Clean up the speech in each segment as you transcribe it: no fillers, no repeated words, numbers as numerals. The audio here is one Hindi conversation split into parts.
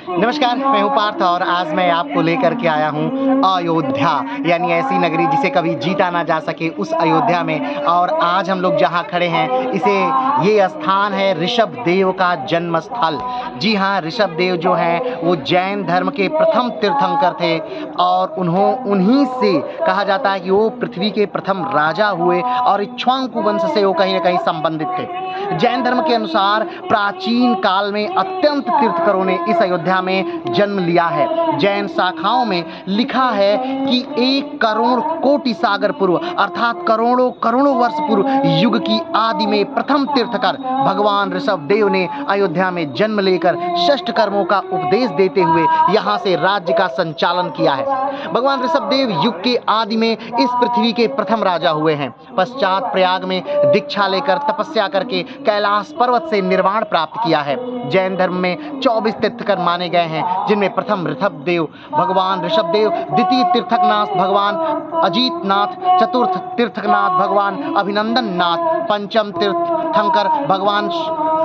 नमस्कार, मैं हूँ पार्थ और आज मैं आपको लेकर के आया हूँ अयोध्या, यानी ऐसी नगरी जिसे कभी जीता ना जा सके, उस अयोध्या में। और आज हम लोग जहाँ खड़े हैं, ये स्थान है ऋषभ देव का जन्म स्थल। जी हाँ, ऋषभ देव जो हैं वो जैन धर्म के प्रथम तीर्थंकर थे और उन्हीं से कहा जाता है कि वो पृथ्वी के प्रथम राजा हुए और इक्ष्वाकु वंश से वो कहीं ना कहीं संबंधित थे। जैन धर्म के अनुसार प्राचीन काल में अत्यंत तीर्थंकरों ने इस अयोध्या में जन्म लिया है। जैन शाखाओं में लिखा है कि 1 करोड़ कोटि सागर पूर्व अर्थात करोड़ों करोड़ों वर्ष पूर्व युग की आदि में प्रथम तीर्थंकर भगवान ऋषभ देव ने अयोध्या में जन्म लेकर षष्ठ कर्मों का उपदेश देते हुए यहाँ से राज्य का संचालन किया है। भगवान ऋषभ देव युग के आदि में इस पृथ्वी के प्रथम राजा हुए हैं। पश्चात प्रयाग में दीक्षा लेकर तपस्या करके कैलाश पर्वत से निर्वाण प्राप्त किया है। जैन धर्म में 24 तीर्थंकर माने गए हैं, जिनमें प्रथम ऋषभ देव भगवान ऋषभ देव, द्वितीय तीर्थंकर भगवान अजितनाथ, चतुर्थ तीर्थंकर भगवान अभिनंदन नाथ, पंचम तीर्थंकर भगवान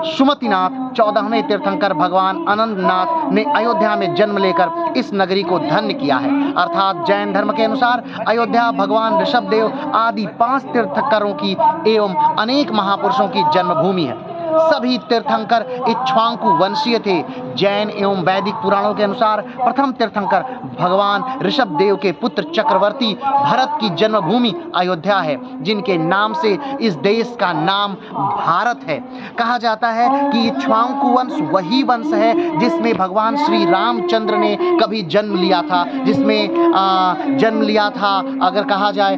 सुमतिनाथ, 14वें तीर्थंकर भगवान आनंदनाथ ने अयोध्या में जन्म लेकर इस नगरी को धन्य किया है। अर्थात जैन धर्म के अनुसार अयोध्या भगवान ऋषभ देव आदि 5 तीर्थंकरों की एवं अनेक महापुरुषों की जन्मभूमि है। सभी तीर्थंकर इक्ष्वाकु वंशीय थे। जैन एवं वैदिक पुराणों के अनुसार प्रथम तीर्थंकर भगवान ऋषभ देव के पुत्र चक्रवर्ती भरत की जन्मभूमि अयोध्या है, जिनके नाम से इस देश का नाम भारत है। कहा जाता है कि इक्ष्वाकु वंश वही वंश है जिसमें भगवान श्री रामचंद्र ने कभी जन्म लिया था, अगर कहा जाए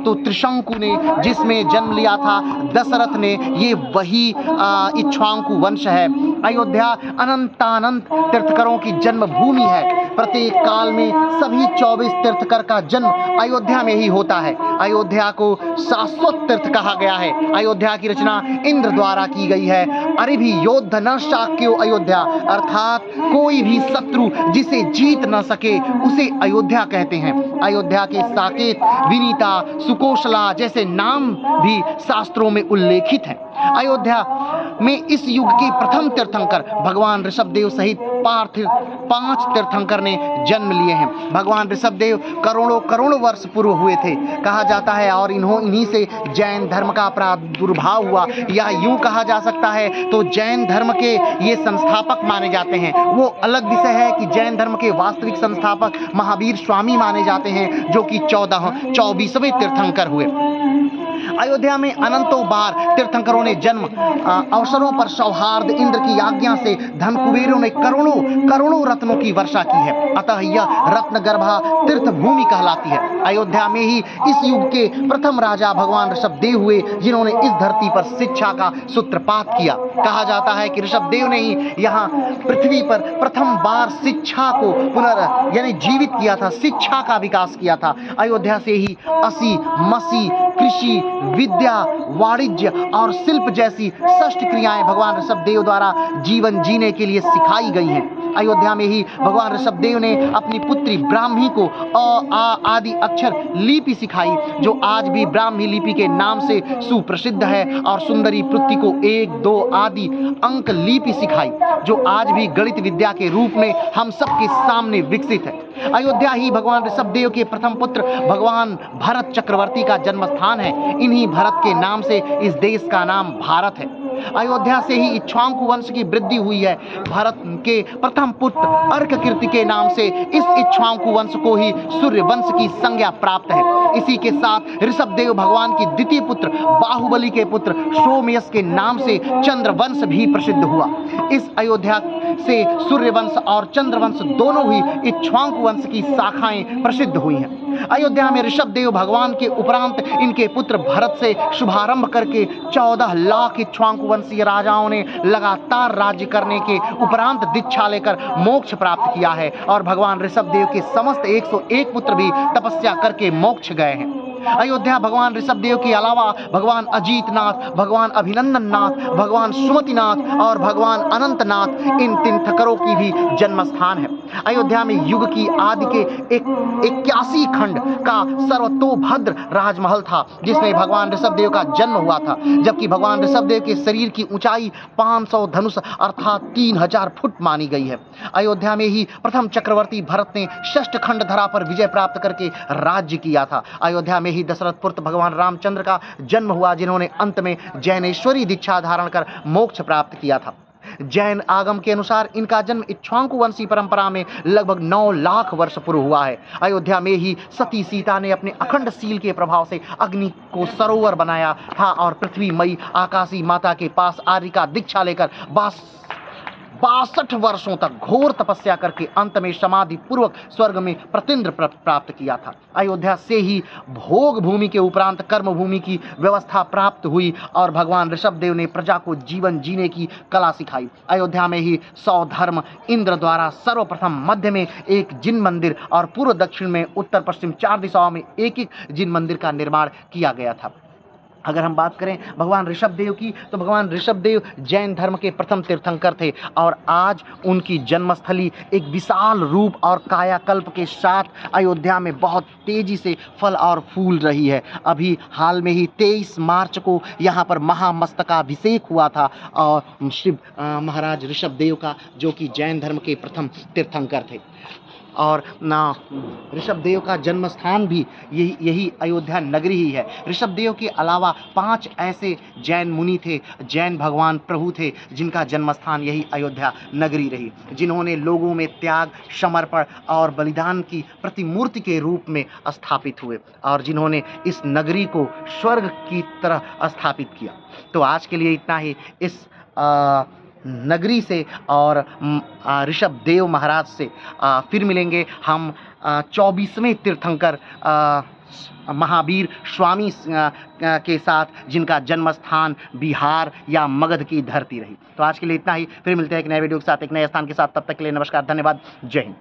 तो त्रिशंकु ने जिसमें जन्म लिया था, दशरथ ने, ये वही इक्ष्वाकु वंश है। अयोध्या अनंतानंत तीर्थंकरों की जन्मभूमि है। प्रत्येक काल में सभी 24 तीर्थंकर का जन्म अयोध्या में ही होता है। अयोध्या को शाश्वत तीर्थ कहा गया है। अयोध्या की रचना इंद्र द्वारा की गई है। अरिभि योद्ध न शाक्यो अयोध्या, अर्थात कोई भी शत्रु जिसे जीत न सके उसे अयोध्या कहते हैं। अयोध्या के साकेत, विनीता, सुकोशला जैसे नाम भी शास्त्रों में उल्लेखित हैं। अयोध्या में इस युग के प्रथम तीर्थंकर भगवान ऋषभ देव सहित 5 तीर्थंकर ने जन्म लिए हैं। भगवान ऋषभ देव करोड़ों करोड़ों वर्ष पूर्व हुए थे, कहा जाता है, और इन्हीं से जैन धर्म का प्रादुर्भाव हुआ, या यूं कहा जा सकता है तो जैन धर्म के ये संस्थापक माने जाते हैं। वो अलग विषय है कि जैन धर्म के वास्तविक संस्थापक महावीर स्वामी माने जाते हैं, जो कि 24वें तीर्थंकर हुए। अयोध्या में अनंतों बार तीर्थंकरों ने जन्म अवसरों पर सौहार्द इंद्र की आज्ञा से धन कुबेरों ने करोड़ों करोड़ों रत्नों की वर्षा की है। अतः यह रत्न गर्भा तीर्थ भूमि कहलाती है। अयोध्या में ही इस युग के प्रथम राजा भगवान ऋषभ देव हुए, जिन्होंने इस धरती पर शिक्षा का सूत्रपात किया। कहा जाता है कि ऋषभ देव ने ही यहाँ पृथ्वी पर प्रथम बार शिक्षा को यानी जीवित किया था, शिक्षा का विकास किया था। अयोध्या से ही असी मसी कृषि, विद्या, वाणिज्य और शिल्प जैसी 6 क्रियाएं भगवान ऋषभ देव द्वारा जीवन जीने के लिए सिखाई गई हैं। अयोध्या में ही भगवान ऋषभ देव ने अपनी पुत्री ब्राह्मी को अ आ आदि अक्षर लिपि सिखाई, जो आज भी ब्राह्मी लिपि के नाम से सुप्रसिद्ध है, और सुंदरी पुत्री को 1 2 आदि अंक लिपि सिखाई, जो आज भी गणित विद्या के रूप में हम सबके सामने विकसित है। अयोध्या ही भगवान ऋषभ देव के प्रथम पुत्र भगवान भरत चक्रवर्ती का जन्म स्थान है। इन्हीं भरत के नाम से इस देश का नाम भारत है। अयोध्या से ही इक्ष्वाकु वंश की वृद्धि हुई है। भरत के प्रथम पुत्र अर्ककीर्ति के नाम से इस इक्ष्वाकु वंश को ही सूर्य वंश की संज्ञा प्राप्त है। इसी के साथ ऋषभ देव भगवान की द्वितीय पुत्र बाहुबली के पुत्र सोमयस के नाम से चंद्र वंश भी प्रसिद्ध हुआ। इस अयोध्या से सूर्य वंश और चंद्र वंश दोनों ही इक्ष्वाकु वंश की शाखाएं प्रसिद्ध हुई हैं। अयोध्या में ऋषभ देव भगवान के उपरांत इनके पुत्र भरत से शुभारंभ करके 14 लाख इक्ष्वाकु वंशीय राजाओं ने लगातार राज्य करने के उपरांत दीक्षा लेकर मोक्ष प्राप्त किया है, और भगवान ऋषभ देव के समस्त 101 पुत्र भी तपस्या करके मोक्ष गए हैं। अयोध्या भगवान ऋषभदेव के अलावा भगवान अजीतनाथ, भगवान अभिनंदन नाथ, भगवान सुमतिनाथ और भगवान अनंतनाथ इन तीर्थंकरों की भी जन्म स्थान है। अयोध्या में युग की आदि के 81 खंड का सर्वतोभद्र राजमहल था, जिसमें भगवान ऋषभदेव का जन्म हुआ था, जबकि भगवान ऋषभदेव के शरीर की ऊंचाई 500 धनुष अर्थात 3000 फुट मानी गई है। अयोध्या में ही प्रथम चक्रवर्ती भरत ने षष्ठ खंड धरा पर विजय प्राप्त करके राज्य किया था। अयोध्या में ही दशरथ पुत्र भगवान रामचंद्र का जन्म हुआ, जिन्होंने अंत में जैनेश्वरी दीक्षा धारण कर मोक्ष प्राप्त किया था। जैन आगम के अनुसार इनका जन्म इक्ष्वाकु वंशी परंपरा में लगभग 9 लाख वर्ष पूर्व हुआ है। अयोध्या में ही सती सीता ने अपने अखंड शील के प्रभाव से अग्नि को सरोवर बनाया था और पृथ्वी मई आकाशी माता के पास आर्य का दीक्षा लेकर 62 वर्षों तक घोर तपस्या करके अंत में समाधि पूर्वक स्वर्ग में प्रतिंद्र प्राप्त किया था। अयोध्या से ही भोग भूमि के उपरांत कर्म भूमि की व्यवस्था प्राप्त हुई और भगवान ऋषभदेव ने प्रजा को जीवन जीने की कला सिखाई। अयोध्या में ही 100 धर्म इंद्र द्वारा सर्वप्रथम मध्य में एक जिन मंदिर और पूर्व दक्षिण में उत्तर पश्चिम 4 दिशाओं में एक जिन मंदिर का निर्माण किया गया था। अगर हम बात करें भगवान ऋषभदेव की, तो भगवान ऋषभदेव जैन धर्म के प्रथम तीर्थंकर थे और आज उनकी जन्मस्थली एक विशाल रूप और कायाकल्प के साथ अयोध्या में बहुत तेजी से फल और फूल रही है। अभी हाल में ही 23 मार्च को यहाँ पर महामस्तकाभिषेक हुआ था और शिव महाराज ऋषभदेव का, जो कि जैन धर्म के प्रथम तीर्थंकर थे। और ना ऋषभदेव का जन्म स्थान भी यही अयोध्या नगरी ही है। ऋषभदेव के अलावा 5 ऐसे जैन मुनि थे, जैन भगवान प्रभु थे, जिनका जन्म स्थान यही अयोध्या नगरी रही, जिन्होंने लोगों में त्याग, समर्पण और बलिदान की प्रतिमूर्ति के रूप में स्थापित हुए और जिन्होंने इस नगरी को स्वर्ग की तरह स्थापित किया। तो आज के लिए इतना ही इस नगरी से और ऋषभदेव महाराज से। फिर मिलेंगे हम 24वें तीर्थंकर महावीर स्वामी के साथ, जिनका जन्म स्थान बिहार या मगध की धरती रही। तो आज के लिए इतना ही, फिर मिलते हैं एक नए वीडियो के साथ, एक नए स्थान के साथ। तब तक के लिए नमस्कार, धन्यवाद, जय हिंद।